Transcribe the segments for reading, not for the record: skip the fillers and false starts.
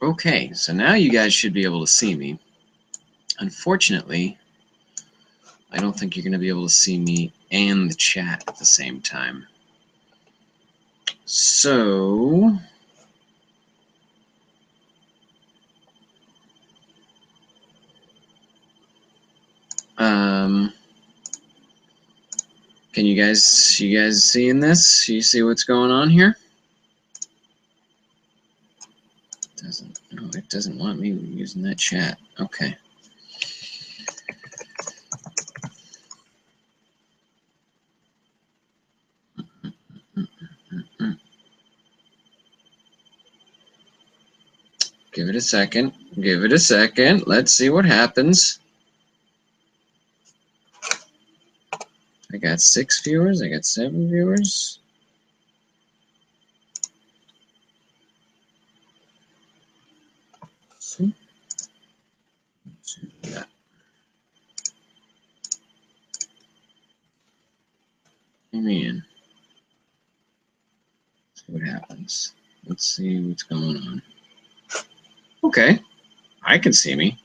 Okay, so now you guys should be able to see me. Unfortunately, I don't think you're going to be able to see me and the chat at the same time. So, can you guys seeing this? You see what's going on here? It doesn't want me using that chat. Okay. Give it a second. Give it a second. Let's see what happens. I got 6 viewers. I got 7 viewers. See? Yeah. Let me in. See what happens. Let's see what's going on. Okay. I can see me.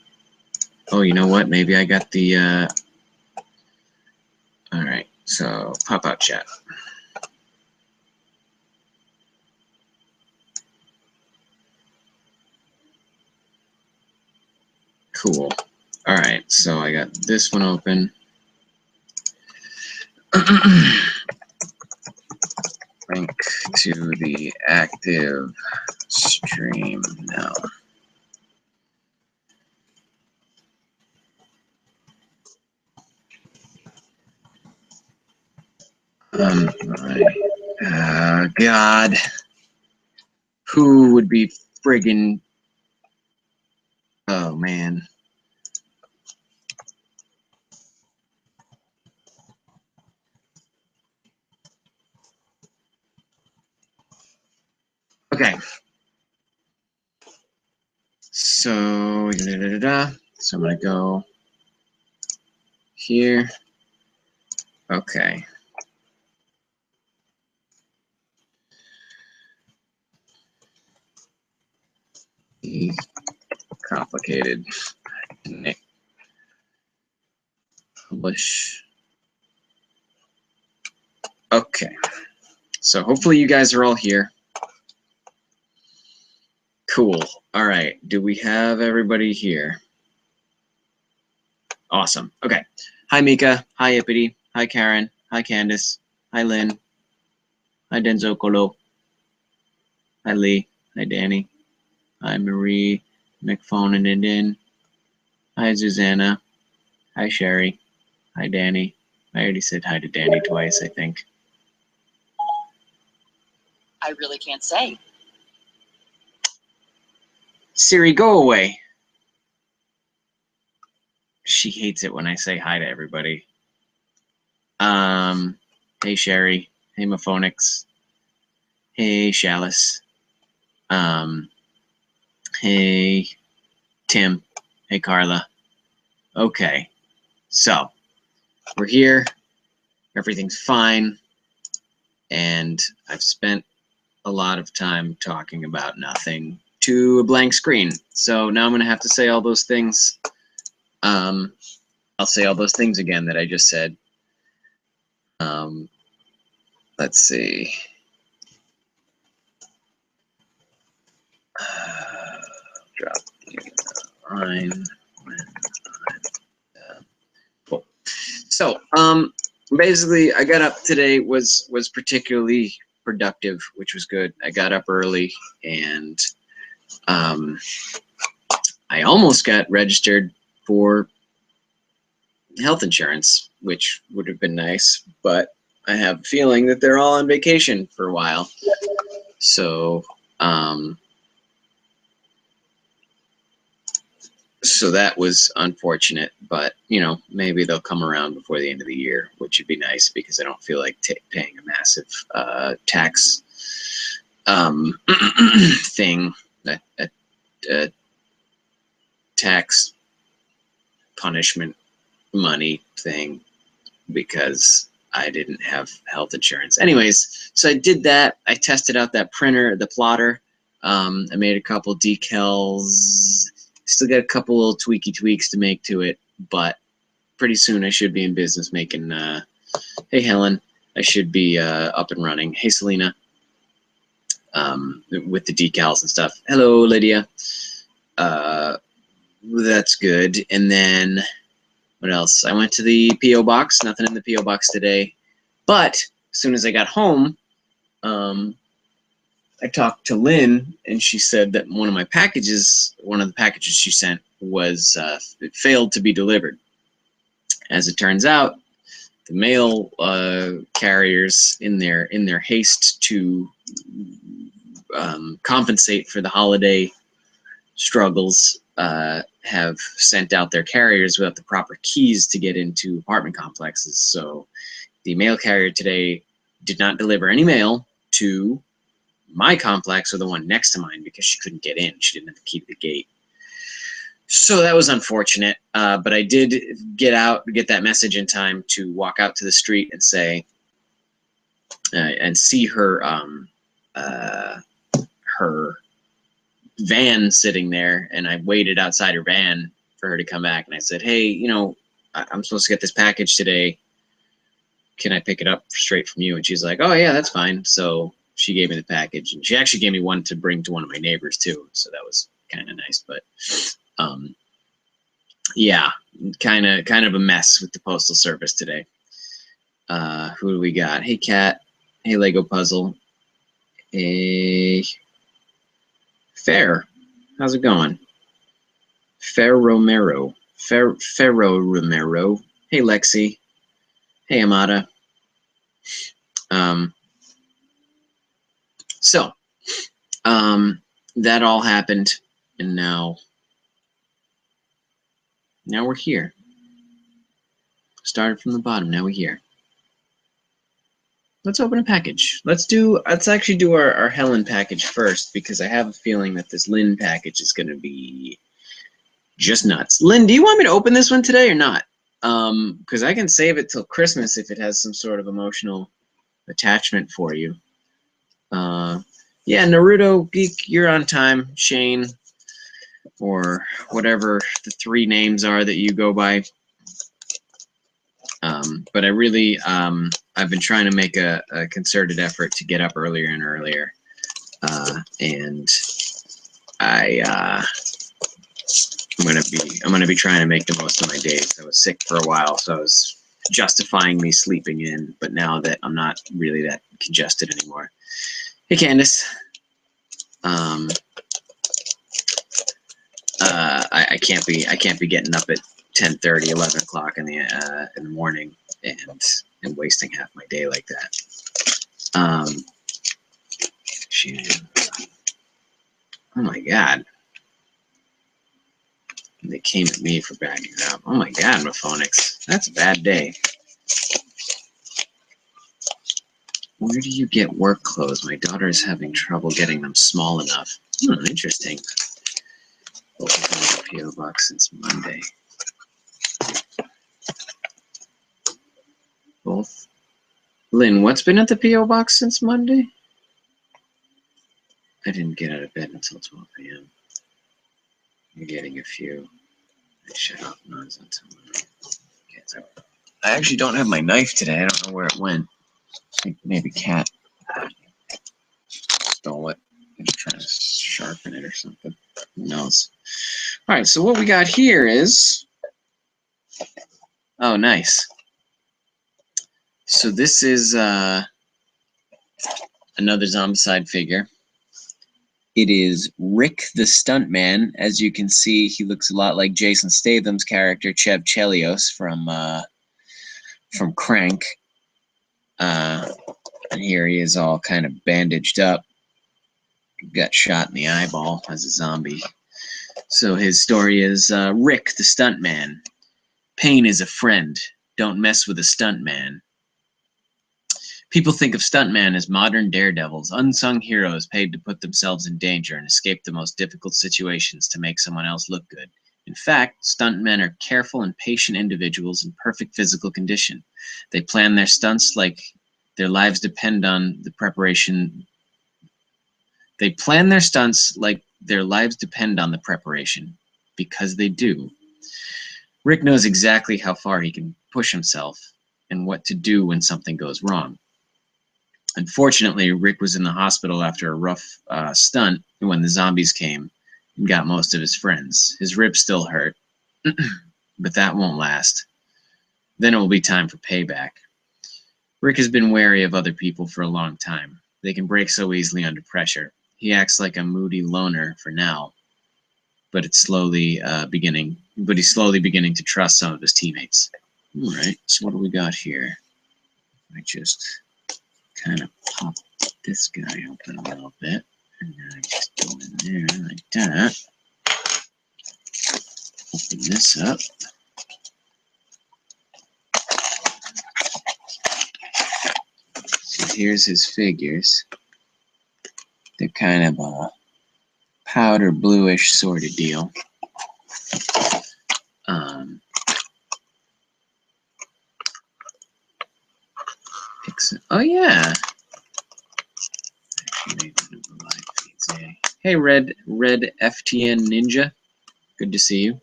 Oh, you know what? Maybe I got the all right. So pop out chat. Cool. All right. So I got this one open. Link to the active stream now. God, who would be friggin'? Oh man. Okay. So So I'm gonna go here. Okay. Complicated. Publish. Okay. So hopefully you guys are all here. Cool. All right. Do we have everybody here? Awesome. Okay. Hi, Mika. Hi, Ippity. Hi, Karen. Hi, Candace. Hi, Lynn. Hi, Denzo Colo. Hi, Lee. Hi, Danny. Hi, Marie McPhone. Hi, Susanna. Hi, Sherry. Hi, Danny. I already said hi to Danny twice, I think. I really can't say. Siri, go away. She hates it when I say hi to everybody. Hey, Sherry. Hey, Maphonix. Hey, Chalice. Hey, Tim. Hey, Carla. Okay. So, we're here. Everything's fine. And I've spent a lot of time talking about nothing to a blank screen. So now I'm going to have to say all those things. I'll say all those things again that I just said. Let's see. Drop the line. Cool. So, basically, I got up today, was particularly productive, which was good. I got up early, and I almost got registered for health insurance, which would have been nice, but I have a feeling that they're all on vacation for a while. So, so that was unfortunate, but you know, maybe they'll come around before the end of the year, which would be nice because I don't feel like paying a massive tax thing, a tax punishment money thing, because I didn't have health insurance. Anyways, so I did that. I tested out that printer, the plotter. I made a couple decals. Still got a couple little tweaks to make to it, but pretty soon I should be in business making. Hey Helen, I should be up and running. Hey Selena, with the decals and stuff. Hello Lydia. That's good. And then what else? I went to the P.O. box. Nothing in the P.O. box today. But as soon as I got home, I talked to Lynn, and she said that one of the packages she sent was it failed to be delivered. As it turns out, the mail carriers, in their haste to compensate for the holiday struggles, have sent out their carriers without the proper keys to get into apartment complexes. So the mail carrier today did not deliver any mail to my complex or the one next to mine because she couldn't get in. She didn't have the key to the gate. So that was unfortunate. But I did get that message in time to walk out to the street and say, and see her, her van sitting there, and I waited outside her van for her to come back, and I said, hey, you know, I'm supposed to get this package today. Can I pick it up straight from you? And she's like, oh yeah, that's fine. So she gave me the package, and she actually gave me one to bring to one of my neighbors too. So that was kind of nice, but yeah, kind of a mess with the postal service today. Who do we got? Hey Kat, hey Lego Puzzle, hey Fair, how's it going? Fair Romero. Hey Lexi. Hey Amada. So that all happened, and now we're here. Started from the bottom, now we're here. Let's open a package. Let's actually do our Helen package first, because I have a feeling that this Lynn package is going to be just nuts. Lynn, do you want me to open this one today or not? Because I can save it till Christmas if it has some sort of emotional attachment for you. Yeah, Naruto Geek, you're on time. Shane, or whatever the three names are that you go by. But I really, I've been trying to make a concerted effort to get up earlier and earlier. And I'm gonna be trying to make the most of my days. I was sick for a while, so I was justifying me sleeping in, but now that I'm not really that congested anymore. Hey Candace. I can't be getting up at 10:30, 11 o'clock in the morning and wasting half my day like that. Oh my God. They came at me for backing up. Oh my God, Maphonics. That's a bad day. Where do you get work clothes? My daughter is having trouble getting them small enough. Interesting. Both of them in the P.O. box since Monday. Both. Lynn, what's been at the P.O. box since Monday? I didn't get out of bed until 12 a.m. You're getting a few. I shut off noise until I actually don't have my knife today. I don't know where it went. I think maybe Cat stole it. I'm just trying to sharpen it or something. Who knows? All right, so what we got here is... Oh, nice. So this is another Zombicide figure. It is Rick the Stuntman. As you can see, he looks a lot like Jason Statham's character, Chev Chelios, from Crank. And here he is all kind of bandaged up. Got shot in the eyeball as a zombie. So his story is Rick the Stuntman. Pain is a friend. Don't mess with a stuntman. People think of stuntmen as modern daredevils, unsung heroes paid to put themselves in danger and escape the most difficult situations to make someone else look good. In fact, stuntmen are careful and patient individuals in perfect physical condition. They plan their stunts like their lives depend on the preparation They plan their stunts like their lives depend on the preparation, because they do. Rick knows exactly how far he can push himself and what to do when something goes wrong. Unfortunately, Rick was in the hospital after a rough stunt when the zombies came and got most of his friends. His ribs still hurt, but that won't last. Then it will be time for payback. Rick has been wary of other people for a long time. They can break so easily under pressure. He acts like a moody loner for now, but he's slowly beginning to trust some of his teammates. All right, so what do we got here? I just kind of pop this guy open a little bit, and then I just go in there like that. Open this up. So here's his figures. They're kind of a powder bluish sort of deal. Oh yeah. Hey, Red FTN Ninja. Good to see you.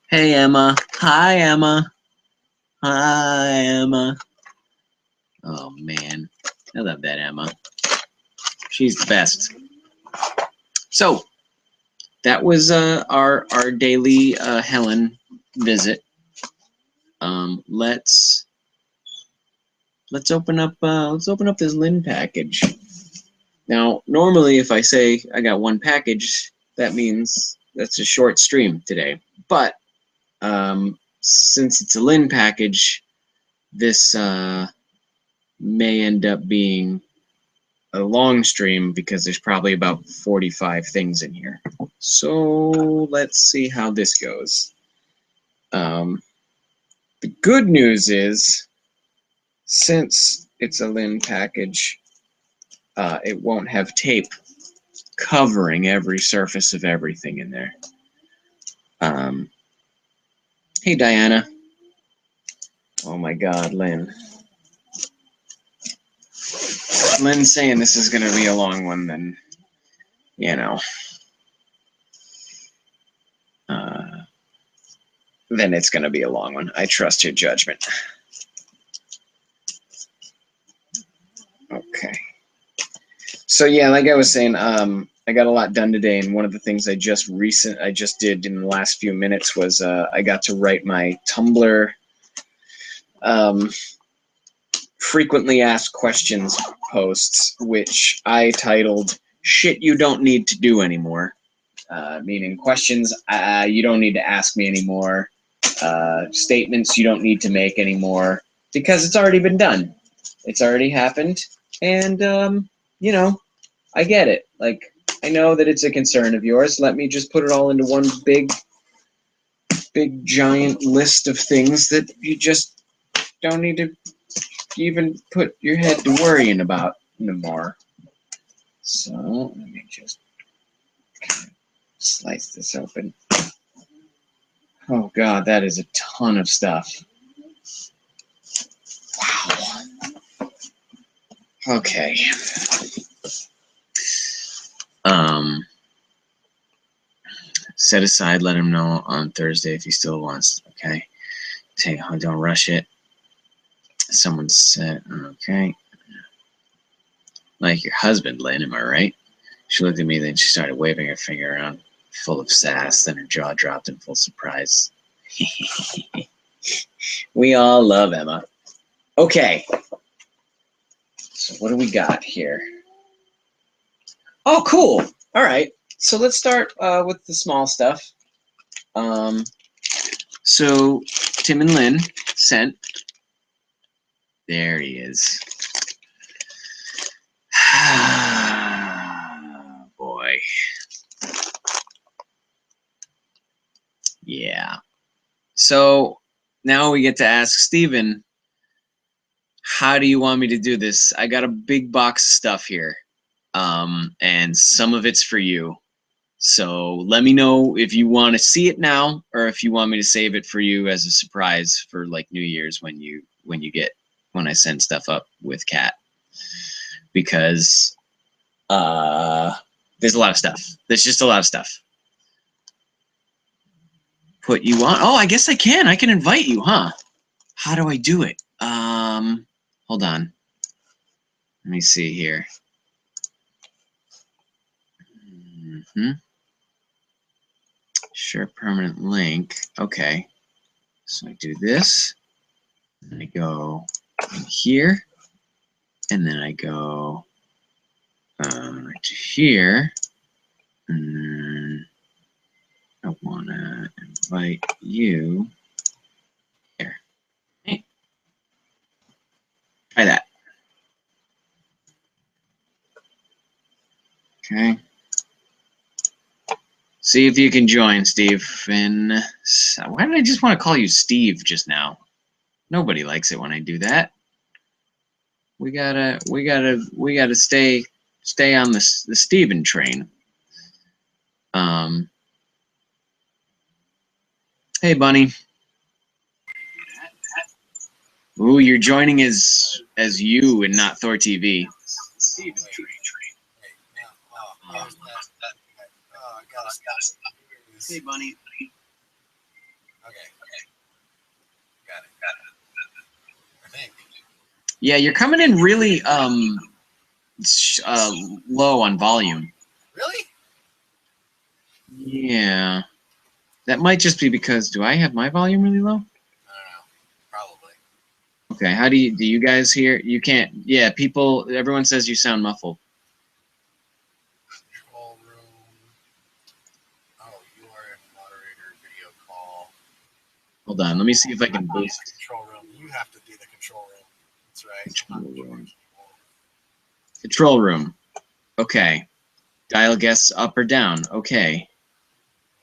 Hey, Emma. Hi, Emma. Hi, Emma. Oh man, I love that Emma. She's the best. So that was our daily Helen visit. Let's open up this Lynn package. Now, normally if I say I got one package, that means that's a short stream today. But since it's a Lynn package, this may end up being a long stream because there's probably about 45 things in here. So let's see how this goes. The good news is, since it's a Lynn package, it won't have tape covering every surface of everything in there. Hey, Diana. Oh my God, Lynn. Lynn's saying this is going to be a long one, then, you know, then it's going to be a long one. I trust your judgment. Okay. So yeah, like I was saying, I got a lot done today, and one of the things I just did in the last few minutes was I got to write my Tumblr frequently asked questions posts, which I titled "Shit You Don't Need to Do Anymore," meaning questions you don't need to ask me anymore, statements you don't need to make anymore, because it's already been done. It's already happened, and you know, I get it. Like, I know that it's a concern of yours. Let me just put it all into one big giant list of things that you just don't need to even put your head to worrying about anymore. So let me just kind of slice this open. Oh God, that is a ton of stuff. Wow. Okay. Set aside, let him know on Thursday if he still wants. Okay. Don't rush it. Someone said, okay. Like your husband, Lynn, am I right? She looked at me, then she started waving her finger around, full of sass, then her jaw dropped in full surprise. We all love Emma. Okay. So what do we got here? Oh, cool. All right. So let's start with the small stuff. So Tim and Lynn sent. There he is. Boy. Yeah. So now we get to ask Steven, how do you want me to do this? I got a big box of stuff here, and some of it's for you. So let me know if you want to see it now, or if you want me to save it for you as a surprise for like New Year's when I send stuff up with Kat. Because There's a lot of stuff. There's just a lot of stuff. Put you on. Oh, I guess I can. I can invite you, huh? How do I do it? Hold on. Let me see here. Share permanent link. Okay. So I do this. And I go in here. And then I go to here. And then I want to invite you here. Hey. Try that. Okay. See if you can join, Steve. And why did I just want to call you Steve just now? Nobody likes it when I do that. We gotta stay on the Steven train. Hey, Bunny. Ooh, you're joining as you and not ThorTV. Steven train. Hey, Bunny. Okay. Got it. I think. Yeah, you're coming in really low on volume. Really? Yeah. That might just be because, do I have my volume really low? I don't know. Probably. Okay, how do you guys hear? You can't, yeah, everyone says you sound muffled. Control room. Oh, you are a moderator, video call. Hold on, let me see if I can boost. Control room. You have to do the control room. That's right. Control room. Okay. Dial guests up or down. Okay.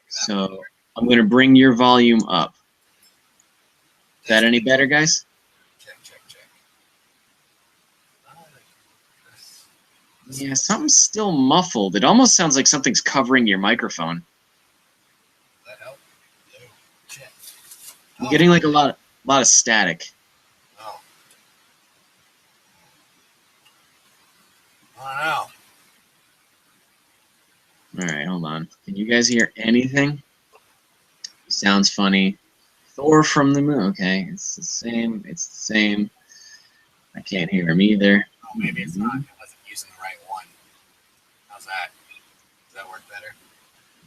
So I'm going to bring your volume up. Is that any better, guys? Check. Yeah, something's still muffled. It almost sounds like something's covering your microphone. Does that help? No. Check. I'm getting like a lot of static. Oh. I don't know. All right, hold on. Can you guys hear anything? Sounds funny. Thor from the moon. Okay, it's the same. I can't hear him either. Oh, maybe it's not. I wasn't using the right one. How's that? Does that work better?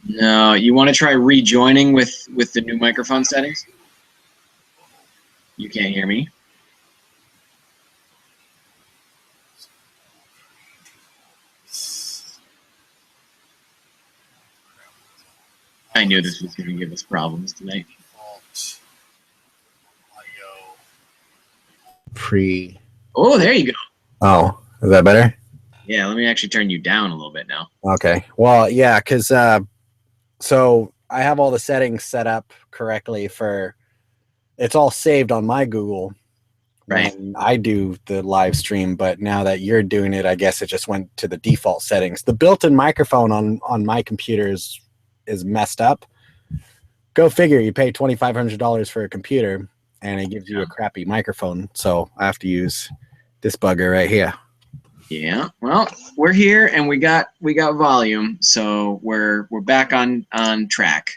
No, you want to try rejoining with the new microphone settings? You can't hear me? I knew this was going to give us problems tonight. Pre. Oh, there you go. Oh, is that better? Yeah, let me actually turn you down a little bit now. Okay. Well, yeah, because so I have all the settings set up correctly for. It's all saved on my Google. Right. When I do the live stream, but now that you're doing it, I guess it just went to the default settings. The built-in microphone on my computer is messed up. Go figure. You pay $2,500 for a computer, and it gives you a crappy microphone. So I have to use this bugger right here. Yeah. Well, we're here and we got volume, so we're back on track.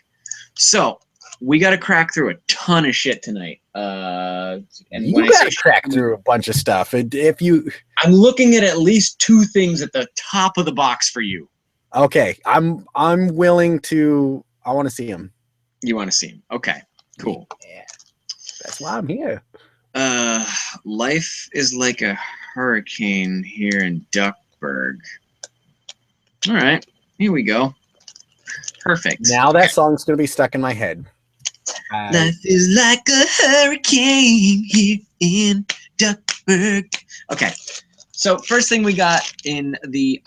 So we got to crack through a ton of shit tonight. And you got to crack through a bunch of stuff. I'm looking at least two things at the top of the box for you. Okay, I'm willing to. I want to see them. You want to see them? Okay, cool. Yeah, that's why I'm here. Life is like a hurricane here in Duckburg. All right, here we go. Perfect. Now that song's gonna be stuck in my head. Life is like a hurricane here in Duckburg. Okay, so first thing we got in the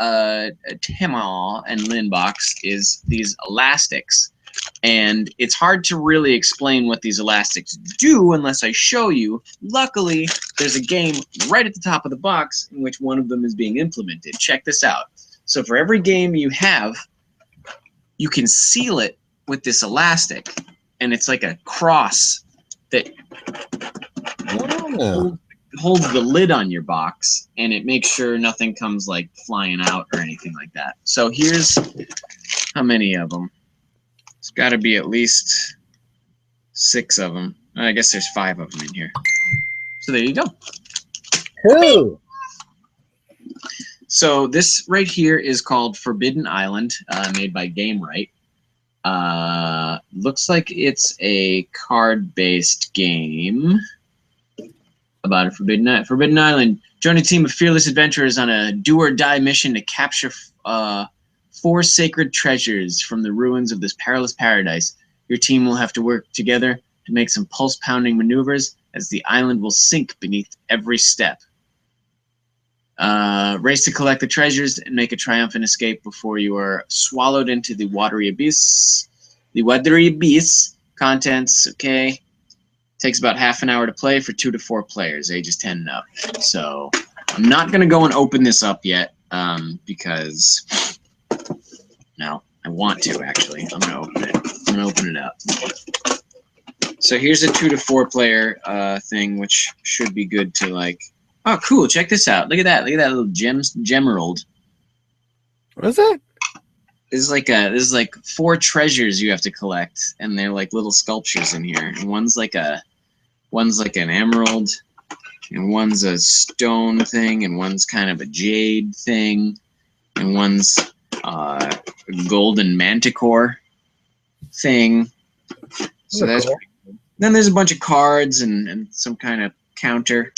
Timor and Lynn box is these elastics. And it's hard to really explain what these elastics do unless I show you. Luckily, there's a game right at the top of the box in which one of them is being implemented. Check this out. So for every game you have, you can seal it with this elastic. And it's like a cross that holds holds the lid on your box, and it makes sure nothing comes like flying out or anything like that. So here's how many of them. It's got to be at least 6 of them. I guess there's 5 of them in here. So there you go. Cool. So this right here is called Forbidden Island, made by Game Right. Looks like it's a card-based game about a Forbidden Island. Join a team of fearless adventurers on a do-or-die mission to capture 4 sacred treasures from the ruins of this perilous paradise. Your team will have to work together to make some pulse-pounding maneuvers as the island will sink beneath every step. Race to collect the treasures and make a triumphant escape before you are swallowed into the watery abyss. The watery abyss. Contents, okay. Takes about half an hour to play for 2 to 4 players, ages 10 and up. So I'm not going to go and open this up yet because, no, I want to actually. I'm going to open it. I'm going to open it up. So here's a 2 to 4 player thing, which should be good to like. Oh, cool! Check this out. Look at that! Look at that little gemerald. What is that? This is like 4 treasures you have to collect, and they're like little sculptures in here. And one's like an emerald, and one's a stone thing, and one's kind of a jade thing, and one's a golden manticore thing. So that's cool. pretty cool. Then there's a bunch of cards and some kind of counter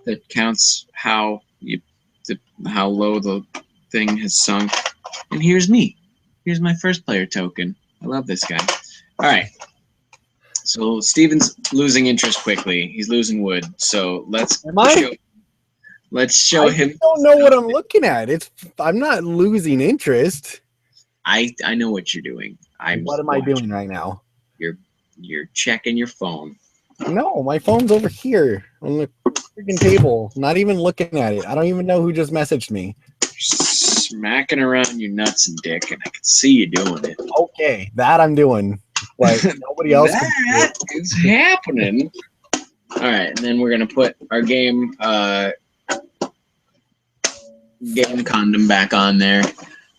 that counts how low the thing has sunk. And here's me. Here's my first player token. I love this guy. All right. So Steven's losing interest quickly. He's losing wood. So let's show him. I don't know what I'm looking at. I'm not losing interest. I know what you're doing. What am I doing right now? You're checking your phone. No, my phone's over here on the freaking table. Not even looking at it. I don't even know who just messaged me. You're smacking around your nuts and dick, and I can see you doing it. Okay, that I'm doing. Like nobody else. That is happening. All right, and then we're gonna put our game condom back on there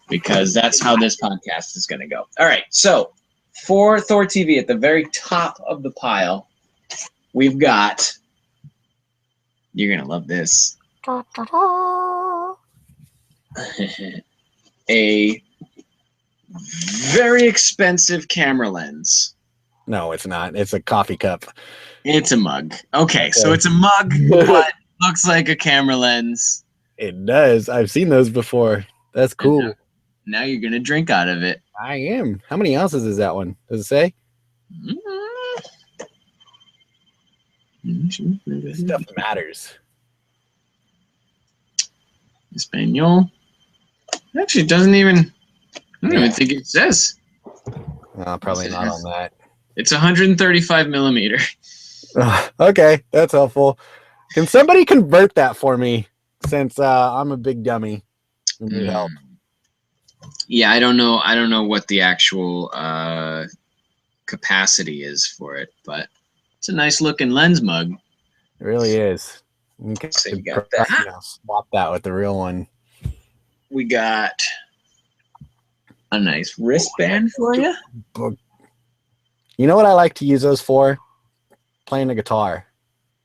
because that's how this podcast is gonna go. All right, so for ThorTV at the very top of the pile, we've got. You're gonna love this. A very expensive camera lens. No, it's not. It's a coffee cup. It's a mug. Okay, so it's a mug, but looks like a camera lens. It does. I've seen those before. That's cool. Now you're gonna drink out of it. I am. How many ounces is that one? Does it say? Stuff matters. Espanol. Actually, it doesn't even. I don't even think it says. Probably not on that. It's 135 millimeter. Okay, that's helpful. Can somebody convert that for me? Since I'm a big dummy. Need help. Yeah, I don't know. I don't know what the actual capacity is for it, but it's a nice looking lens mug. It really is. Okay, So you got that. Swap that with the real one. We got a nice wristband for you. You know what I like to use those for? Playing the guitar.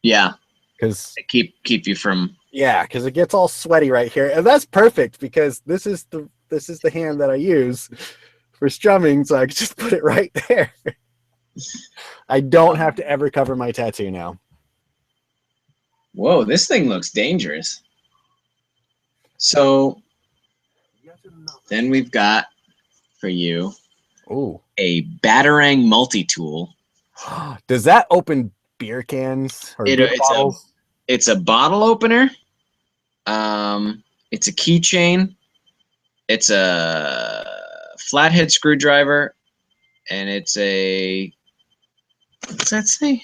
Yeah, because keep you from. Yeah, because it gets all sweaty right here, and that's perfect because this is the hand that I use for strumming, so I can just put it right there. I don't have to ever cover my tattoo now. Whoa, this thing looks dangerous. So then we've got for you a Batarang multi-tool. Does that open beer cans or beer bottles? It's a bottle opener. It's a keychain. It's a flathead screwdriver, and it's a what's that say?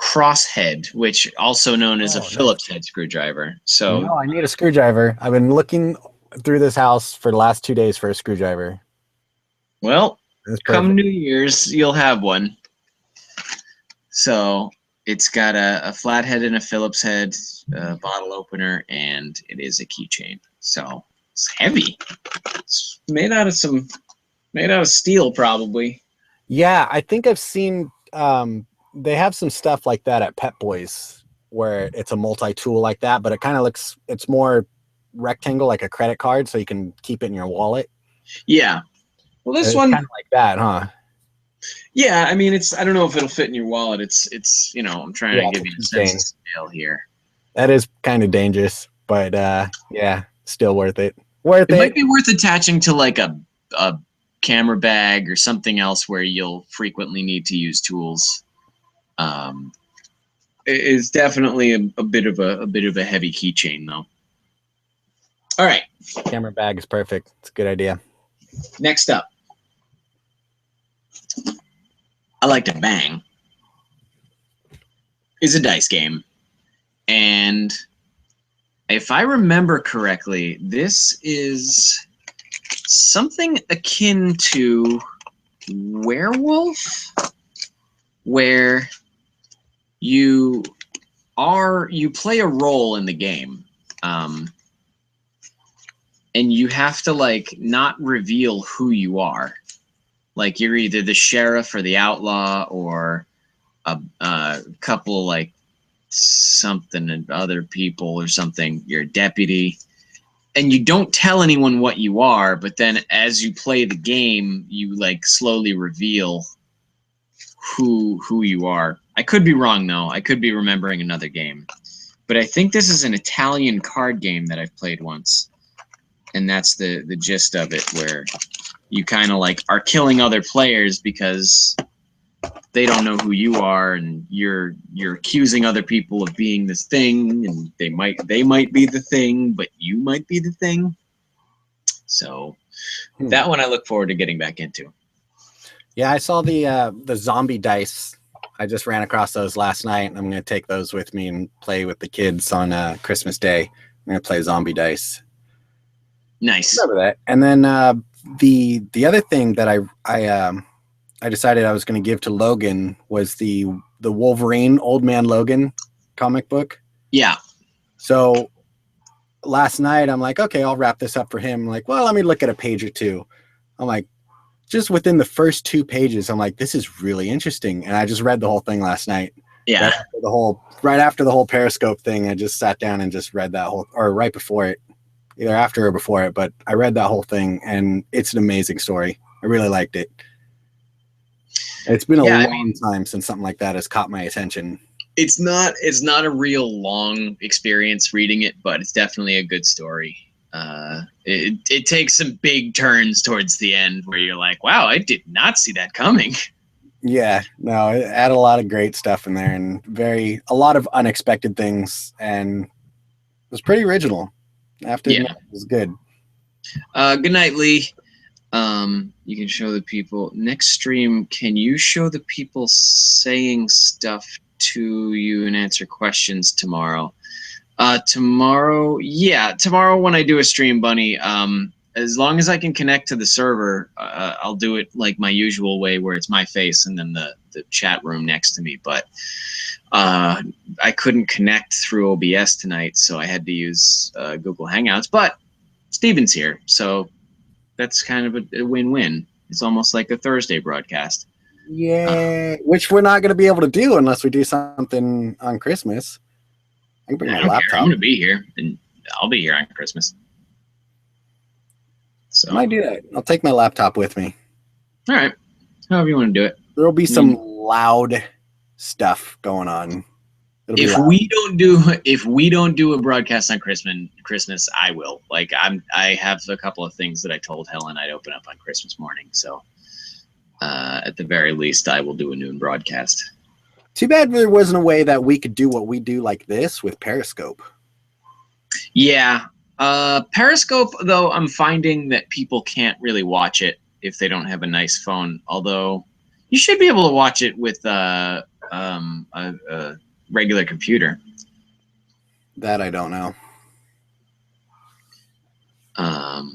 Crosshead, which also known as a Phillips head screwdriver. So no, I need a screwdriver. I've been looking through this house for the last 2 days for a screwdriver. Well, come New Year's, you'll have one. So It's got a flat head and a Phillips head, bottle opener, and it is a keychain. So it's heavy. It's made out of steel, probably. Yeah, I think I've seen they have some stuff like that at Pet Boys where it's a multi-tool like that, but it kind of looks, it's more rectangle like a credit card, so you can keep it in your wallet. Yeah. Well, this It's one kind of like that, huh? Yeah, I mean, I don't know if it'll fit in your wallet. It's I'm trying to give you a sense of scale here. That is kind of dangerous, but yeah, still worth it. Worth It it. might be worth attaching to like a camera bag or something else where you'll frequently need to use tools. It's definitely a bit of a heavy keychain though. All right, Camera bag is perfect. It's a good idea. next up, I Like to Bang is a dice game, and if I remember correctly, this is something akin to Werewolf, where you play a role in the game, and you have to like not reveal who you are. Like you're either the sheriff or the outlaw or a couple like something and other people or something. You're a deputy. And you don't tell anyone what you are, but then as you play the game, you like slowly reveal who you are. I could be wrong though. I could be remembering another game. But I think this is an Italian card game that I've played once. And that's the gist of it, where you kind of like are killing other players because they don't know who you are, and you're accusing other people of being this thing, and they might be the thing, but you might be the thing. So that one I look forward to getting back into. Yeah, I saw the zombie dice. I just ran across those last night, and I'm going to take those with me and play with the kids on Christmas Day. I'm going to play zombie dice. Nice. Remember that. And then the other thing that I decided I was going to give to Logan was the Wolverine Old Man Logan comic book. Yeah. So last night I'm like, okay, I'll wrap this up for him. I'm like, well, let me look at a page or two. I'm like, just within the first 2 pages, I'm like, this is really interesting. And I just read the whole thing last night. Yeah. Right after the whole Periscope thing, I just sat down and just read that or right before it, either after or before it, but I read that whole thing, and it's an amazing story. I really liked it. It's been a long time since something like that has caught my attention. It's not a real long experience reading it, but it's definitely a good story. It takes some big turns towards the end where you're like, wow, I did not see that coming. Yeah, no, it had a lot of great stuff in there, and a lot of unexpected things, and it was pretty original. I have to admit, it was good. Good night, Lee. You can show the people next stream. Can you show the people saying stuff to you and answer questions tomorrow? Tomorrow when I do a stream, Bunny, as long as I can connect to the server, I'll do it like my usual way, where it's my face and then the chat room next to me. But I couldn't connect through OBS tonight, so I had to use Google Hangouts. But Steven's here, so that's kind of a win-win. It's almost like a Thursday broadcast. Yeah, which we're not going to be able to do unless we do something on Christmas. I can bring my laptop. I'm going to be here, and I'll be here on Christmas. So I might do that. I'll take my laptop with me. All right. However you want to do it. There'll be some loud stuff going on. If we don't do a broadcast on Christmas, I will. Like I have a couple of things that I told Helen I'd open up on Christmas morning. So at the very least, I will do a noon broadcast. Too bad there wasn't a way that we could do what we do like this with Periscope. Yeah. Periscope, though, I'm finding that people can't really watch it if they don't have a nice phone. Although you should be able to watch it with a regular computer. That I don't know.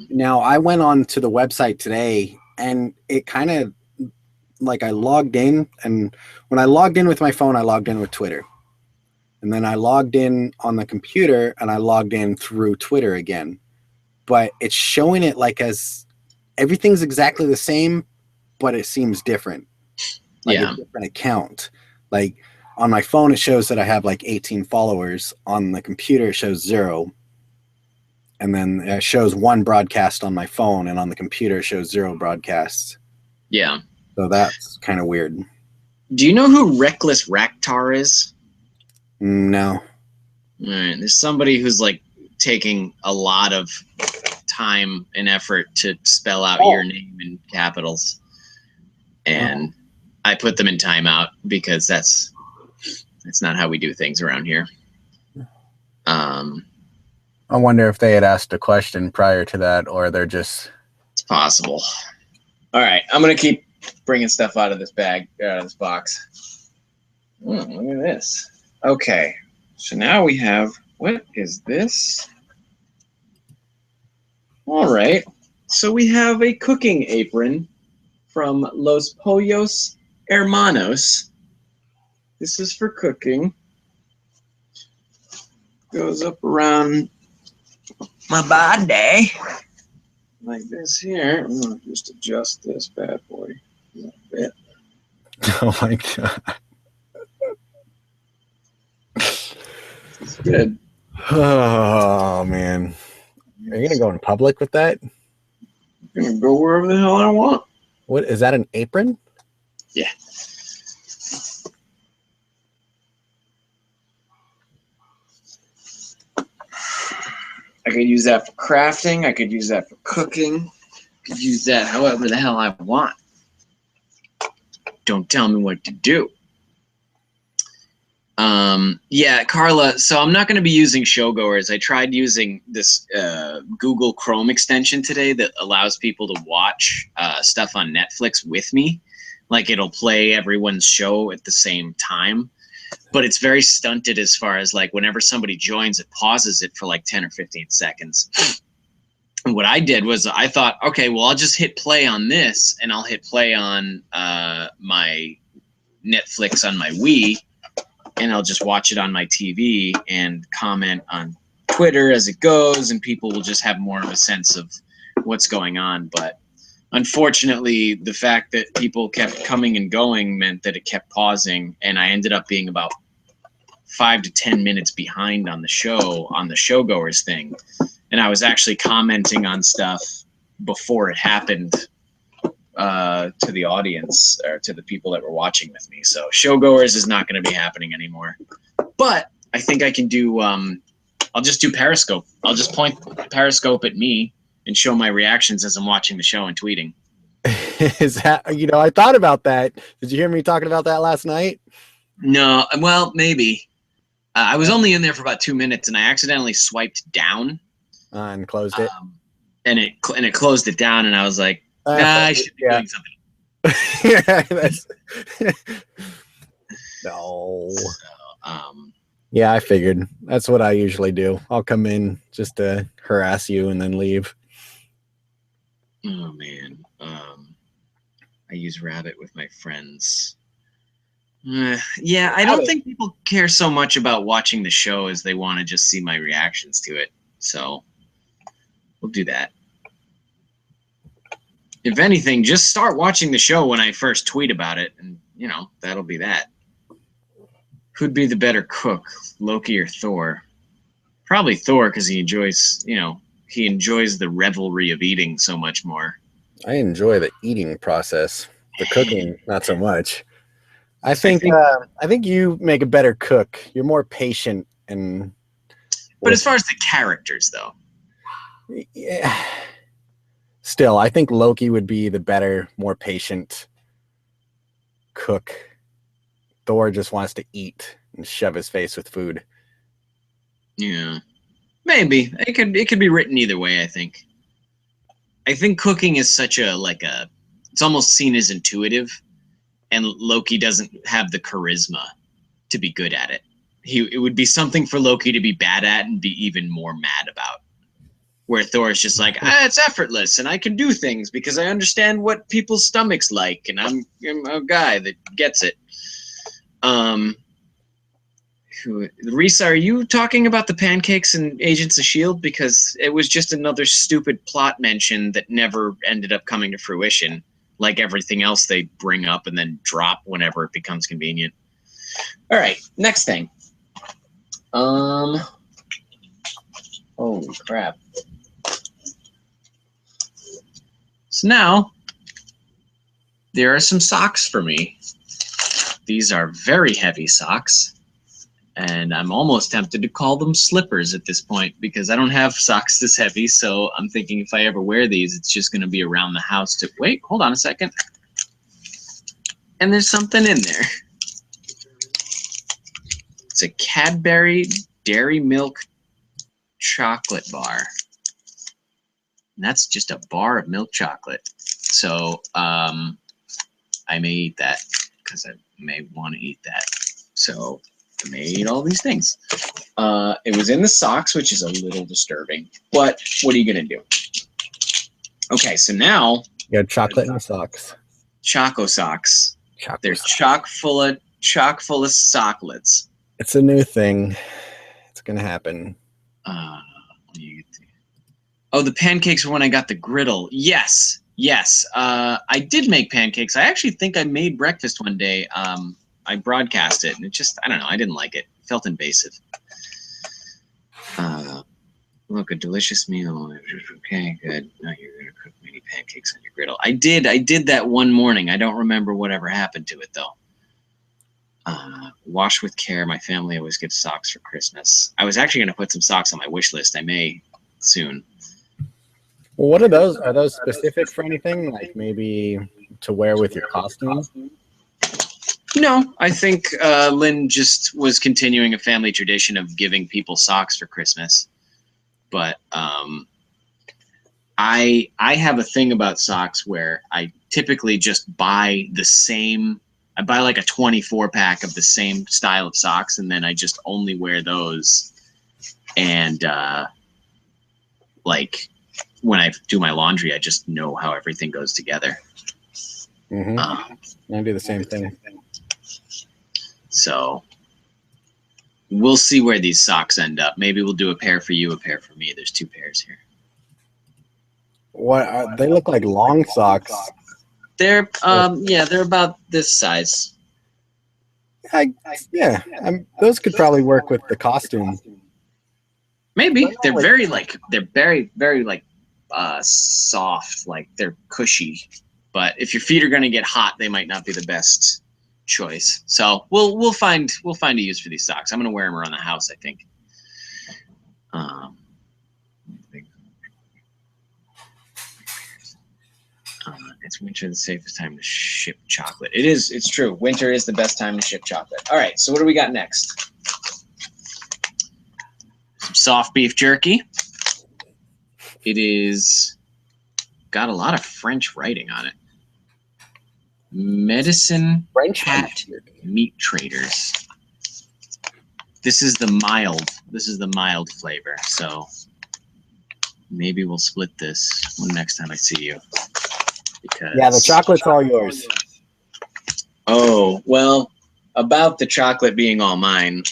Now, I went on to the website today, and it kind of like I logged in, and when I logged in with my phone, I logged in with Twitter. And then I logged in on the computer and I logged in through Twitter again. But it's showing it like as everything's exactly the same, but it seems different. Like a different account. Like on my phone, it shows that I have like 18 followers. On the computer, it shows 0. And then it shows 1 broadcast on my phone, and on the computer, it shows 0 broadcasts. Yeah. So that's kind of weird. Do you know who Reckless Raktar is? No. All right. There's somebody who's like taking a lot of time and effort to spell out your name in capitals. And I put them in timeout because that's not how we do things around here. I wonder if they had asked a question prior to that, or they're just... It's possible. All right. I'm going to keep bringing stuff out of this bag, out of this box. Look at this. Okay. So now we have, what is this? All right. So we have a cooking apron from Los Pollos Hermanos. This is for cooking. Goes up around my body. Like this here. I'm going to just adjust this bad boy a little bit. Oh my God. It's good. Oh, man. Are you going to go in public with that? I'm going to go wherever the hell I want. What is that, an apron? Yeah. I could use that for crafting. I could use that for cooking. I could use that however the hell I want. Don't tell me what to do. Yeah, Carla, so I'm not going to be using Showgoers. I tried using this Google Chrome extension today that allows people to watch stuff on Netflix with me. Like it'll play everyone's show at the same time. But it's very stunted as far as like whenever somebody joins, it pauses it for like 10 or 15 seconds. And what I did was I thought, okay, well, I'll just hit play on this and I'll hit play on my Netflix on my Wii. And I'll just watch it on my TV and comment on Twitter as it goes, and people will just have more of a sense of what's going on. But unfortunately, the fact that people kept coming and going meant that it kept pausing, and I ended up being about 5 to 10 minutes behind on the show, on the Showgoers thing. And I was actually commenting on stuff before it happened to the audience or to the people that were watching with me. So Showgoers is not going to be happening anymore. But I think I can do, I'll just do Periscope. I'll just point Periscope at me and show my reactions as I'm watching the show and tweeting. Is that, I thought about that. Did you hear me talking about that last night? No, well, maybe. I was only in there for about 2 minutes and I accidentally swiped down. And closed it. And it closed it down, and I was like, I should be doing something. Yeah, that's no. So, yeah, I figured that's what I usually do. I'll come in just to harass you and then leave. Oh man, I use Rabbit with my friends. Yeah, I don't think people care so much about watching the show as they want to just see my reactions to it. So we'll do that. If anything, just start watching the show when I first tweet about it, and that'll be that. Who'd be the better cook, Loki or Thor? Probably Thor, because he enjoys, he enjoys the revelry of eating so much more. I enjoy the eating process. The cooking, not so much. I think you make a better cook. You're more patient and. But as far as the characters, though. Yeah. Still, I think Loki would be the better, more patient cook. Thor just wants to eat and shove his face with food. Yeah, maybe it could be written either way. I think cooking is such it's almost seen as intuitive, and Loki doesn't have the charisma to be good at it. It would be something for Loki to be bad at and be even more mad about. where Thor is just like, it's effortless, and I can do things because I understand what people's stomachs like, and I'm a guy that gets it. Risa, are you talking about the pancakes and Agents of S.H.I.E.L.D.? Because it was just another stupid plot mention that never ended up coming to fruition, like everything else they bring up and then drop whenever it becomes convenient. All right, next thing. Holy crap. So now, there are some socks for me. These are very heavy socks, and I'm almost tempted to call them slippers at this point because I don't have socks this heavy, so I'm thinking if I ever wear these, it's just going to be around the house to... Wait, hold on a second. And there's something in there. It's a Cadbury Dairy Milk chocolate bar. And that's just a bar of milk chocolate. So I may eat that because I may want to eat that. So I may eat all these things. It was in the socks, which is a little disturbing. But what are you going to do? Okay, so now... You got chocolate in the socks. Choco socks. Choco They're socks. chock full of socklets. It's a new thing. It's going to happen. Oh, the pancakes were when I got the griddle. Yes. I did make pancakes. I actually think I made breakfast one day. I broadcast it, and it just, I don't know, I didn't like it. It felt invasive. Look, a delicious meal. Okay, good. Now you're going to cook mini pancakes on your griddle. I did that one morning. I don't remember whatever happened to it, though. Wash with care. My family always gets socks for Christmas. I was actually going to put some socks on my wish list. I may soon. Well, what are those? Are those specific for anything? Like maybe to wear with your costume? No, I think Lynn just was continuing a family tradition of giving people socks for Christmas. But I have a thing about socks where I typically just buy the same. I buy like a 24-pack of the same style of socks, and then I just only wear those. And like when I do my laundry, I just know how everything goes together. Mm-hmm. I do the same thing. So we'll see where these socks end up. Maybe we'll do a pair for you, a pair for me. There's 2 pairs here. What they look like long socks. They're they're about this size. Those could probably work with the costume. Maybe they're very soft, like they're cushy. But if your feet are gonna get hot, they might not be the best choice. So we'll find a use for these socks. I'm gonna wear them around the house, I think. It's winter, the safest time to ship chocolate. It's true. Winter is the best time to ship chocolate. All right, so what do we got next? Some soft beef jerky. It is got a lot of French writing on it. Medicine French Hat Meat Traders. This is the mild flavor. So maybe we'll split this one next time I see you. Because the chocolate's all yours. Oh, well, about the chocolate being all mine,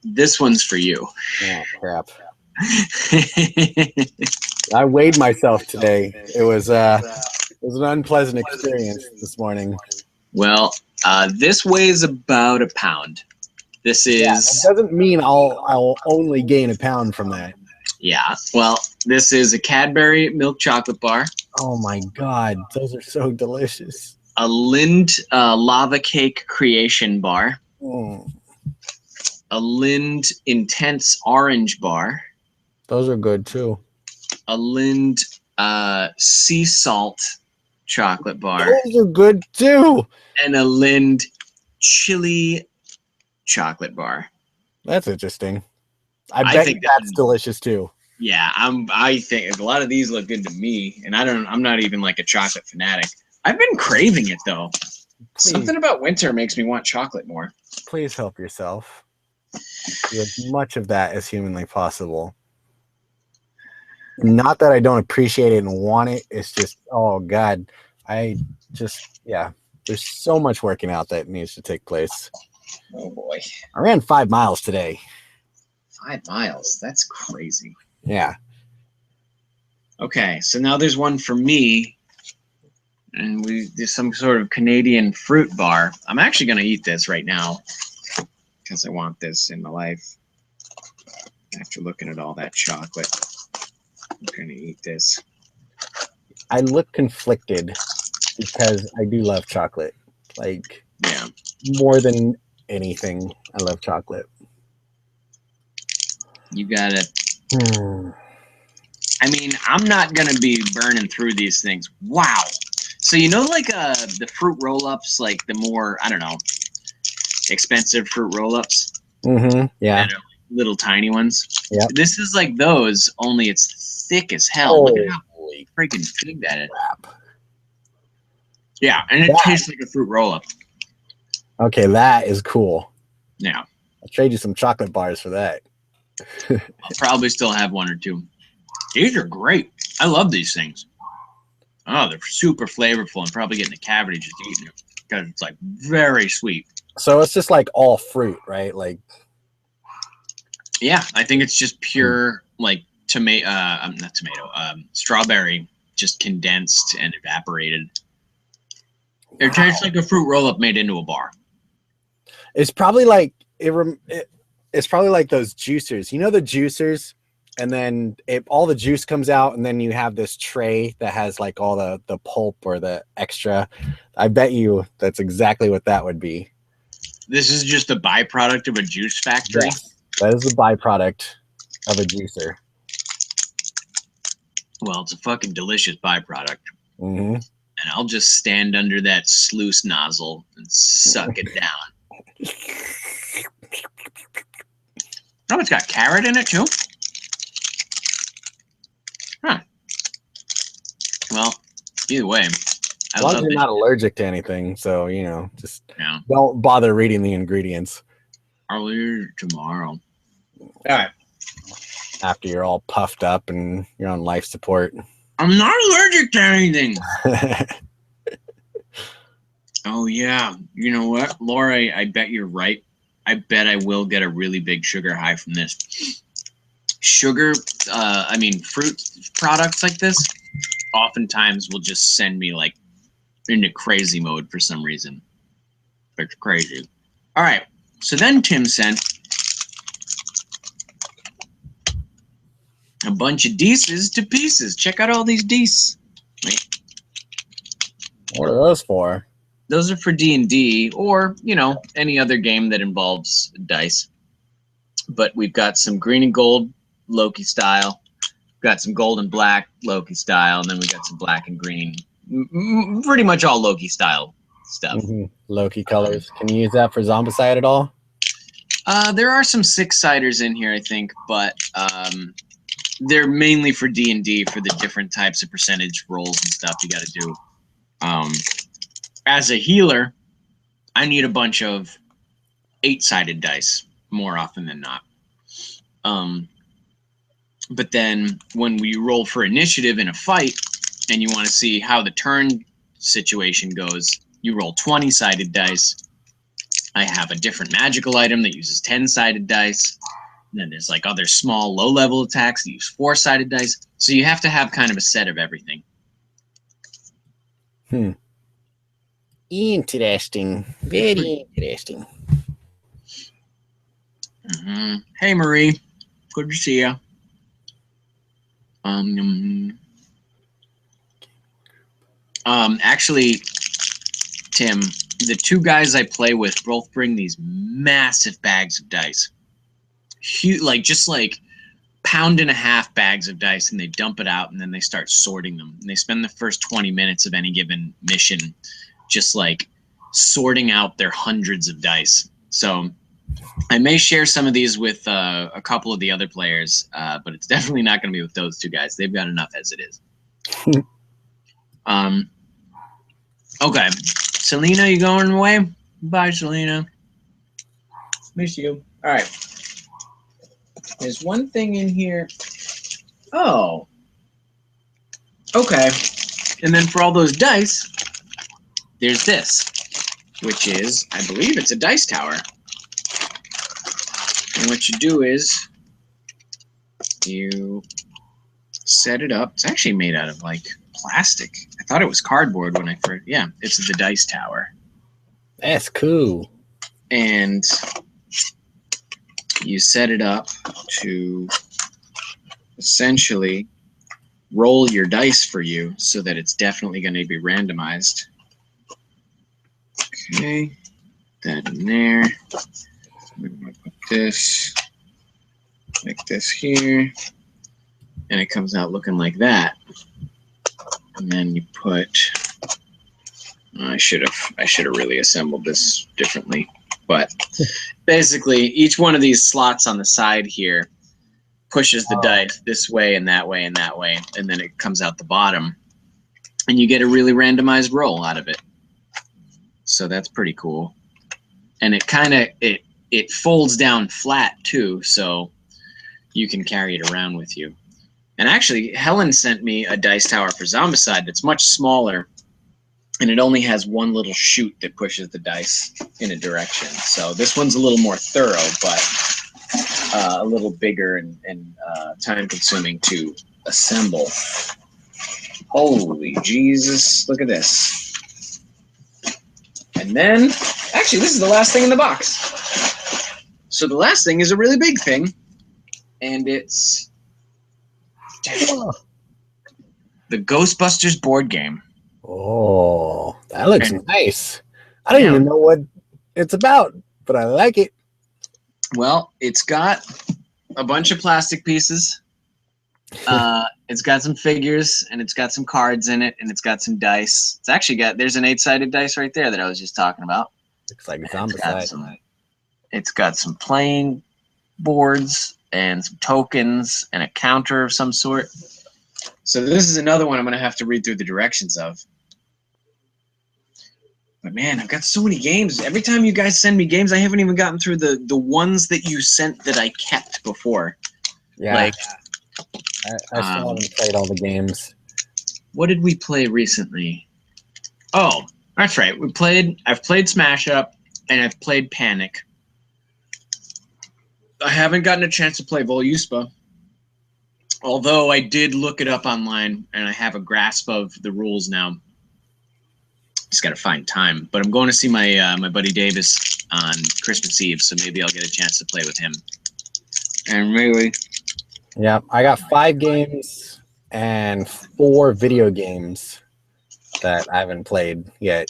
this one's for you. Oh, crap. I weighed myself today. It was an unpleasant experience this morning. Well, this weighs about a pound. This is... It doesn't mean I'll only gain a pound from that. Yeah, well, this is a Cadbury milk chocolate bar. Oh my God, those are so delicious. A Lind lava cake creation bar. Mm. A Lind intense orange bar. Those are good too. A Lind sea salt chocolate bar. Those are good too. And a Lind chili chocolate bar. That's interesting. I think that's delicious too. Yeah, I think a lot of these look good to me, and I'm not even like a chocolate fanatic. I've been craving it though. Please. Something about winter makes me want chocolate more. Please help yourself. Do as much of that as humanly possible. Not that I don't appreciate it and want it. It's just, oh God, yeah. There's so much working out that needs to take place. Oh boy. I ran 5 miles today. 5 miles. That's crazy. Yeah. Okay, so now there's one for me, and there's some sort of Canadian fruit bar. I'm actually gonna eat this right now because I want this in my life. After looking at all that chocolate, I'm gonna eat this. I look conflicted because I do love chocolate. Like, Yeah. more than anything, I love chocolate. You got it. Hmm. I mean, I'm not gonna be burning through these things. Wow. So you know, like the fruit roll-ups, like the more, I don't know, expensive fruit roll-ups. Mm-hmm. Yeah. That are little tiny ones. Yep. This is like those, only it's thick as hell. Look at how Holy freaking big that is. crap. Yeah, and it That- tastes like a fruit roll-up. Okay, that is cool. Yeah, I'll trade you some chocolate bars for that. I'll probably still have one or two. These are great. I love these things. Oh, they're super flavorful. I'm probably getting a cavity just eating it because it's like very sweet. So it's just like all fruit, right? Like, Yeah, I think it's just pure like tomato, not tomato, strawberry, just condensed and evaporated. It tastes like a fruit roll-up made into a bar. it's probably like it's probably like those juicers. You know the juicers, and then all the juice comes out, and then you have this tray that has like all the pulp or the extra. I bet you that's exactly what that would be. This is just a byproduct of a juice factory. Yes, that is the byproduct of a juicer. Well, it's a fucking delicious byproduct. Mm-hmm. And I'll just stand under that sluice nozzle and suck it down. Oh, it's got carrot in it too? Huh. Well, either way, I As long love as you're it. not allergic to anything, so just Yeah. don't bother reading the ingredients I'll eat it tomorrow. All right. after you're all puffed up and you're on life support. I'm not allergic to anything. Oh, yeah. You know what, Laura? I bet you're right. I bet I will get a really big sugar high from this. Sugar, fruit products like this oftentimes will just send me like into crazy mode for some reason. It's crazy. All right. So then Tim sent a bunch of Deeces to pieces. Check out all these Dees. What are those for? Those are for D&D or, any other game that involves dice. But we've got some green and gold Loki style. We've got some gold and black Loki style. And then we got some black and green. Pretty much all Loki style stuff. Mm-hmm. Loki colors. Can you use that for Zombicide at all? There are some 6-siders in here, I think. But they're mainly for D&D for the different types of percentage rolls and stuff you got to do. As a healer, I need a bunch of 8-sided dice more often than not. But then when we roll for initiative in a fight and you want to see how the turn situation goes, you roll 20-sided dice. I have a different magical item that uses 10-sided dice. And then there's like other small low-level attacks that use 4-sided dice. So you have to have kind of a set of everything. Interesting. Very interesting. Mm-hmm. Hey, Marie. Good to see you. Actually, Tim, the 2 guys I play with both bring these massive bags of dice. Huge, just pound and a half bags of dice, and they dump it out, and then they start sorting them. And they spend the first 20 minutes of any given mission just sorting out their hundreds of dice. So I may share some of these with a couple of the other players, but it's definitely not going to be with those 2 guys. They've got enough as it is. Okay. Selena, you going away? Bye, Selena. Miss you. All right. There's one thing in here. Oh, Okay. And then for all those dice, there's this, which is, I believe it's a dice tower. And what you do is you set it up. It's actually made out of like plastic. I thought it was cardboard when I first, yeah, it's the dice tower. That's cool. And you set it up to essentially roll your dice for you so that it's definitely going to be randomized. Okay, that in there. We're going to put this like this here, and it comes out looking like that. And then you put. I should have really assembled this differently, but basically each one of these slots on the side here pushes the dice this way and that way and that way, and then it comes out the bottom, and you get a really randomized roll out of it. So that's pretty cool, and it kind of it folds down flat too, so you can carry it around with you. And actually, Helen sent me a dice tower for Zombicide that's much smaller, and it only has one little chute that pushes the dice in a direction. So this one's a little more thorough, but a little bigger and time-consuming to assemble. Holy Jesus, look at this. And then, actually, this is the last thing in the box. So the last thing is a really big thing, and it's the Ghostbusters board game. Oh, that looks nice. I don't even know what it's about, but I like it. Well, it's got a bunch of plastic pieces. It's got some figures, and it's got some cards in it, and it's got some dice. It's actually got, there's an 8-sided dice right there that I was just talking about. Looks like Zombicide. It's got some playing boards and some tokens and a counter of some sort. So this is another one I'm going to have to read through the directions of. But man, I've got so many games. Every time you guys send me games, I haven't even gotten through the ones that you sent that I kept before. Yeah. Like, I still haven't played all the games. What did we play recently? Oh, that's right. I've played Smash Up, and I've played Panic. I haven't gotten a chance to play Voluspa, although I did look it up online, and I have a grasp of the rules now. Just got to find time. But I'm going to see my buddy Davis on Christmas Eve, so maybe I'll get a chance to play with him. And maybe. Yeah, I got 5 games and 4 video games that I haven't played yet.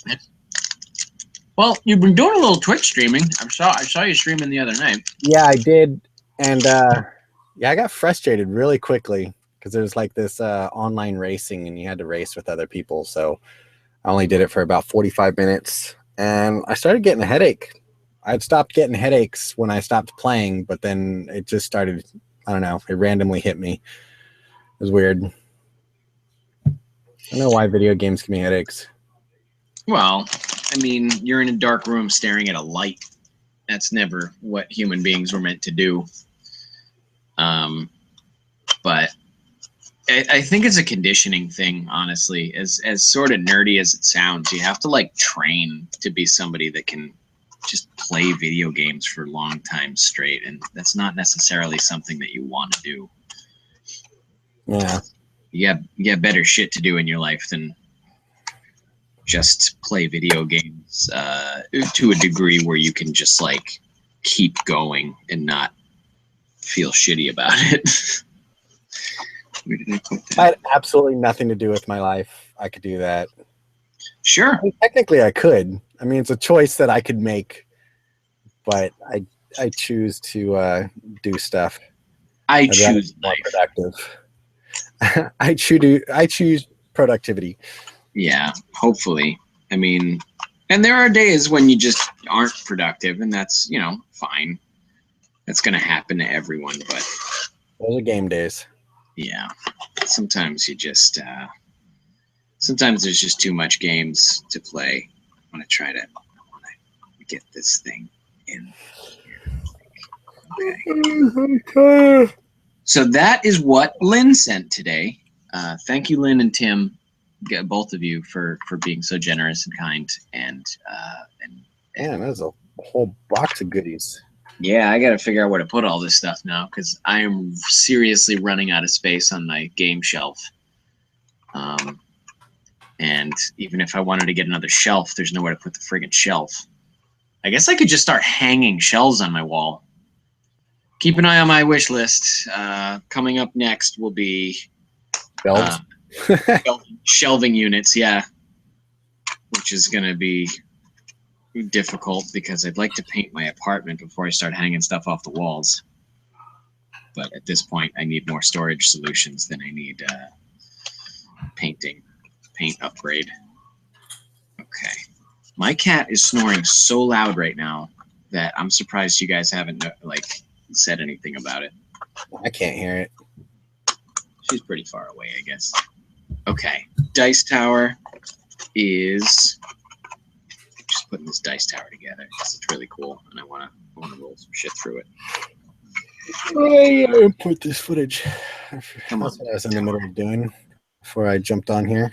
Well, you've been doing a little Twitch streaming. I saw you streaming the other night. Yeah, I did. And yeah, I got frustrated really quickly because there's like this online racing, and you had to race with other people. So I only did it for about 45 minutes, and I started getting a headache. I'd stopped getting headaches when I stopped playing, but then it just started, I don't know, it randomly hit me. It was weird. I don't know why video games give me headaches. Well, I mean, you're in a dark room staring at a light. That's never what human beings were meant to do. But I think it's a conditioning thing, honestly. As sort of nerdy as it sounds, you have to like train to be somebody that can just play video games for long time straight, and that's not necessarily something that you want to do. Yeah. You got better shit to do in your life than just play video games to a degree where you can just like keep going and not feel shitty about it. Where did I put that? I had absolutely nothing to do with my life. I could do that. Sure. I mean, technically, I could. I mean, it's a choice that I could make, but I choose to do stuff. I choose more productive. I choose productivity. Yeah, hopefully. I mean, and there are days when you just aren't productive, and that's, fine. That's going to happen to everyone, but those are game days. Yeah, sometimes you just sometimes there's just too much games to play. I want to get this thing in. Okay. So that is what Lynn sent today. thank you, Lynn and Tim, both of you for being so generous and kind. And Man, that's a whole box of goodies. yeah, I got to figure out where to put all this stuff now because I am seriously running out of space on my game shelf. And even if I wanted to get another shelf, there's nowhere to put the friggin' shelf. I guess I could just start hanging shelves on my wall. Keep an eye on my wish list. Coming up next will be Shelves. shelving units, yeah, which is going to be difficult because I'd like to paint my apartment before I start hanging stuff off the walls. But at this point, I need more storage solutions than I need paint upgrade. Okay. My cat is snoring so loud right now that I'm surprised you guys haven't said anything about it. I can't hear it. She's pretty far away, I guess. Okay. Dice tower is just putting this dice tower together because it's really cool and I wanna roll some shit through it. I import this footage. Come on. That's what I was in the middle of doing before I jumped on here.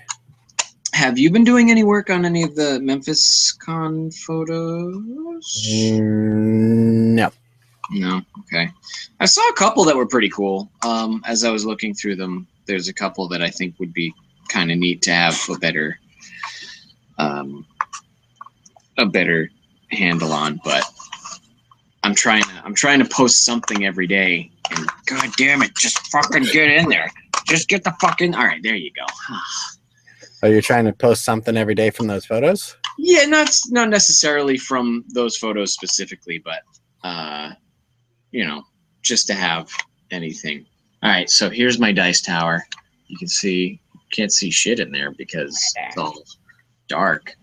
Have you been doing any work on any of the Memphis Con photos? No. No. Okay. I saw a couple that were pretty cool. As I was looking through them, there's a couple that I think would be kind of neat to have a better handle on. But I'm trying to post something every day. And god damn it, just fucking get in there. Just get the fucking. All right, there you go. Oh, you're trying to post something every day from those photos? Yeah, not necessarily from those photos specifically, but just to have anything. All right, so here's my dice tower. You can see, can't see shit in there because it's all dark.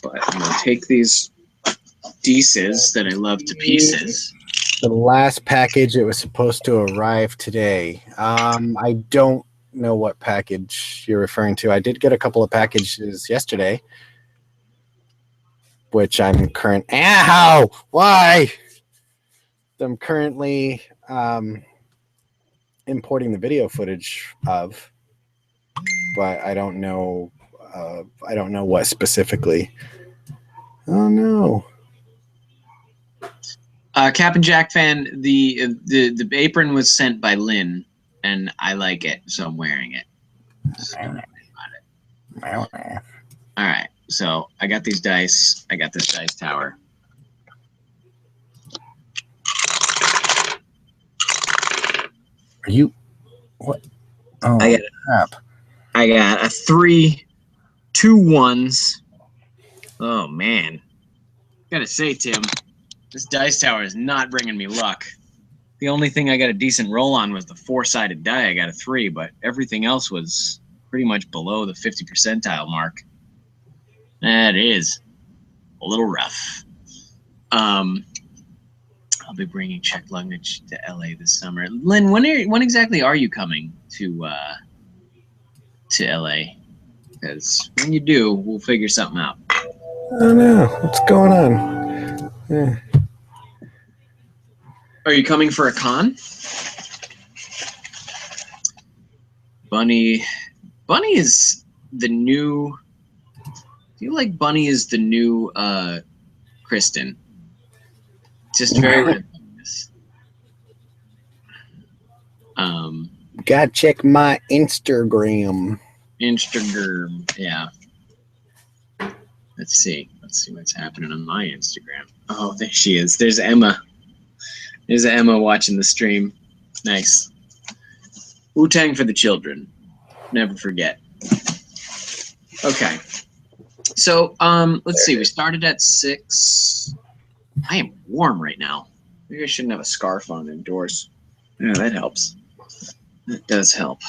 But I'm gonna take these dices that I love to pieces. The last package, it was supposed to arrive today. I don't know what package you're referring to. I did get a couple of packages yesterday, which I'm Ow! Why? I'm currently importing the video footage of, but I don't know. I don't know what specifically. Oh no. Cap and Jack fan, the apron was sent by Lynn, and I like it, so I'm wearing it. So, all right, so I got these dice. I got this dice tower. Are you? What? Oh, I got crap. I got a 3, 2 1s. Oh man, gotta say, Tim, this dice tower is not bringing me luck. The only thing I got a decent roll on was the 4-sided die. I got a 3, but everything else was pretty much below the 50 percentile mark. That is a little rough. I'll be bringing check luggage to LA this summer. Lynn, when exactly are you coming to LA? Because when you do, we'll figure something out. I don't know. What's going on? Yeah. Are you coming for a con? Bunny is the new. I feel like Bunny is the new Kristen. Just very rebellious. Gotta check my Instagram. Yeah. Let's see what's happening on my Instagram. Oh, there she is. There's Emma. There's Emma watching the stream. Nice. Wu-Tang for the children. Never forget. Okay. So, let's see. We started at 6. I am warm right now. Maybe I shouldn't have a scarf on indoors. Yeah, that helps. That does help.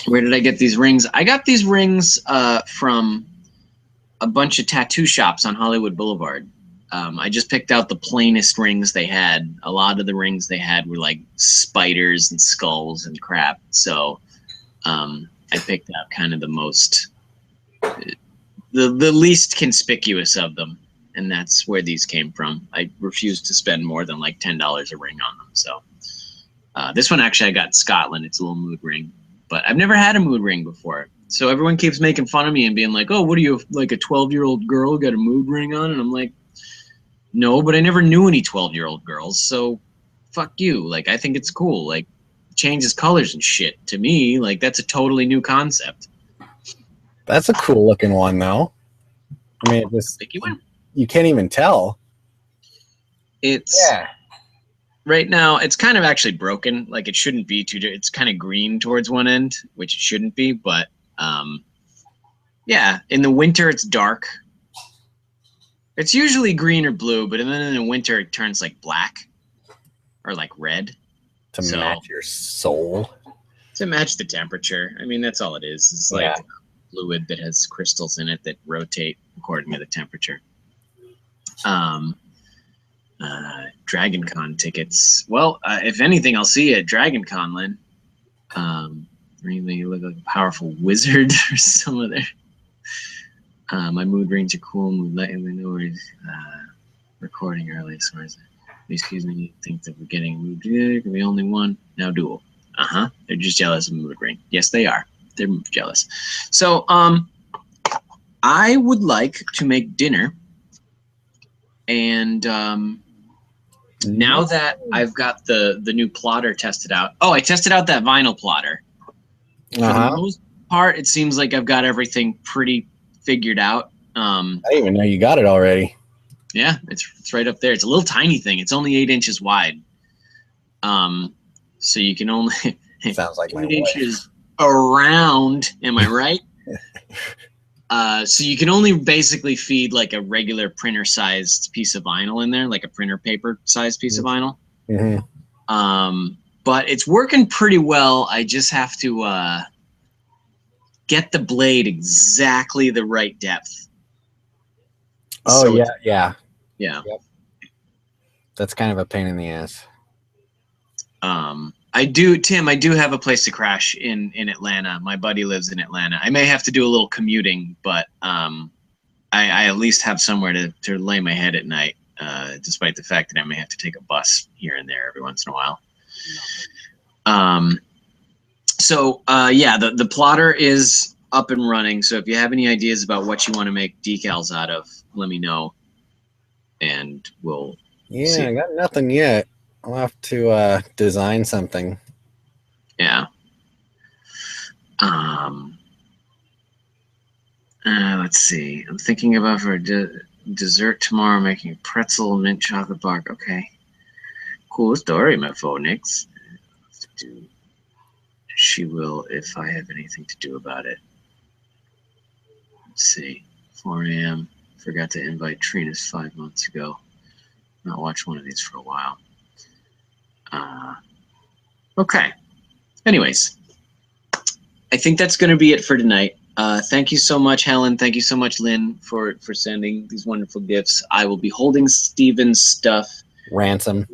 Where did I get these rings? I got these rings from a bunch of tattoo shops on Hollywood Boulevard. I just picked out the plainest rings they had. A lot of the rings they had were like spiders and skulls and crap. So I picked out kind of the most, the least conspicuous of them. And that's where these came from. I refused to spend more than like $10 a ring on them. So This one actually I got in Scotland. It's a little mood ring, but I've never had a mood ring before. So everyone keeps making fun of me and being like, "Oh, what are you, like a 12-year-old girl got a mood ring on?" And I'm like, "No, but I never knew any 12-year-old girls, so fuck you." Like, I think it's cool. Like, changes colors and shit. To me, like, that's a totally new concept. That's a cool looking one, though. I mean, you can't even tell. It's right now. It's kind of actually broken. Like, it shouldn't be too. It's kind of green towards one end, which it shouldn't be. But yeah, in the winter it's dark. It's usually green or blue, but then in the winter it turns like black or like red. To match your soul. To match the temperature. I mean, that's all it is. It's like fluid that has crystals in it that rotate according to the temperature. Dragon Con tickets. Well, if anything, I'll see you at Dragon Con, Lynn. Really, you look like a powerful wizard or some other. My mood rings are cool. Mood light. We know we're recording early. So excuse me. You think that we're getting a mood? Yeah, can be only one. Now dual. They're just jealous of mood ring. Yes, they are. They're jealous. So, I would like to make dinner, and now that I've got the new plotter tested out. Oh, I tested out that vinyl plotter. For the most part, it seems like I've got everything pretty figured out. I didn't even know you got it already. Yeah, it's right up there. It's a little tiny thing. It's only 8 inches wide. So you can only sounds like 8 inches around. Am I right? So you can only basically feed like a regular printer-sized piece of vinyl in there, like a printer paper-sized piece of vinyl. But it's working pretty well. I just have to get the blade exactly the right depth. Oh, So yeah. Yep. That's kind of a pain in the ass. I do have a place to crash in Atlanta. My buddy lives in Atlanta. I may have to do a little commuting, but I at least have somewhere to lay my head at night, despite the fact that I may have to take a bus here and there every once in a while. The plotter is up and running. So if you have any ideas about what you want to make decals out of, let me know, and we'll see. I got nothing yet. I'll have to design something. Yeah. Let's see. I'm thinking about for dessert tomorrow, making a pretzel mint chocolate bar. Okay. Cool story, my phonics. She will if I have anything to do about it. Let's see. 4 a.m. Forgot to invite Trina's 5 months ago. Not watched one of these for a while. Okay. Anyways, I think that's going to be it for tonight. Thank you so much, Helen. Thank you so much, Lynn, for sending these wonderful gifts. I will be holding Steven's stuff ransom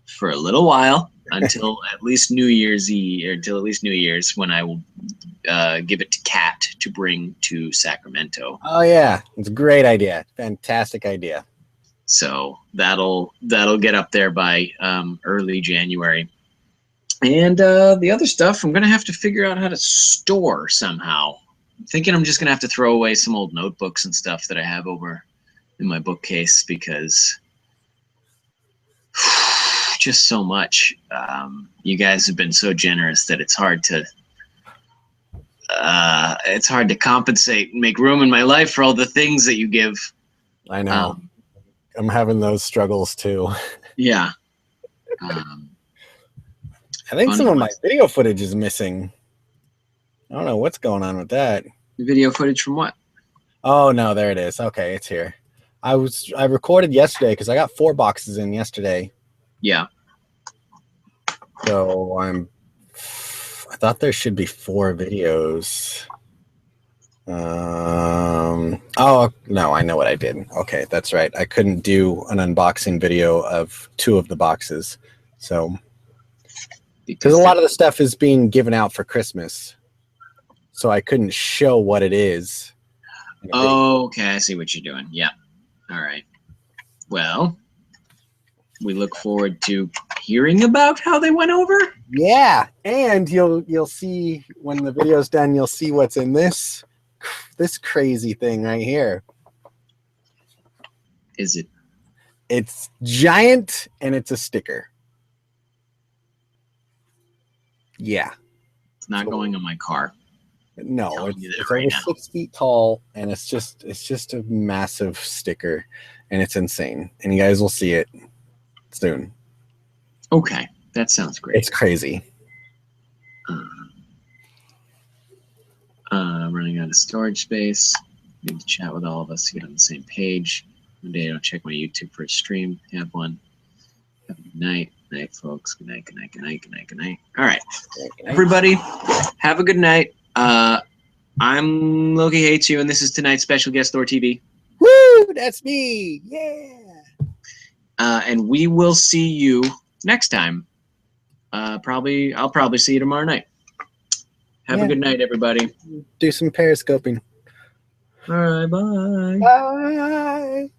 for a little while until at least New Year's Eve, or until at least New Year's, when I will give it to Kat to bring to Sacramento. Oh yeah, it's a great idea. Fantastic idea. So that'll get up there by early January. And the other stuff, I'm gonna have to figure out how to store somehow. I'm thinking I'm just gonna have to throw away some old notebooks and stuff that I have over in my bookcase, because just so much. You guys have been so generous that it's hard to compensate and make room in my life for all the things that you give. I know. I'm having those struggles too. Yeah. I think some of my video footage is missing. I don't know what's going on with that. Video footage from what? Oh no, there it is. Okay, it's here. I recorded yesterday because I got 4 boxes in yesterday. Yeah. So I thought there should be 4 videos. Oh no, I know what I did. Okay, that's right. I couldn't do an unboxing video of 2 of the boxes. So because a lot of the stuff is being given out for Christmas, so I couldn't show what it is. Oh, okay, I see what you're doing. Yeah. All right. Well, we look forward to hearing about how they went over? Yeah, and you'll see when the video's done, you'll see what's in this crazy thing right here. Is it? It's giant and it's a sticker. Yeah. It's not going on my car. No, telling it's, you that it's right over now. 6 feet tall, and it's just a massive sticker, and it's insane. And you guys will see it soon. Okay, that sounds great. It's crazy. Running out of storage space. Need to chat with all of us to get on the same page. One day I'll check my YouTube for a stream. Have one. Have a good night. Good night, folks. Good night, good night, good night, good night, good night. All right. Everybody, have a good night. I'm Loki Hates You, and this is tonight's special guest, ThorTV. Woo! That's me. Yeah. And we will see you next time. I'll probably see you tomorrow night. Have a good night, everybody. Do some periscoping. All right, bye. Bye.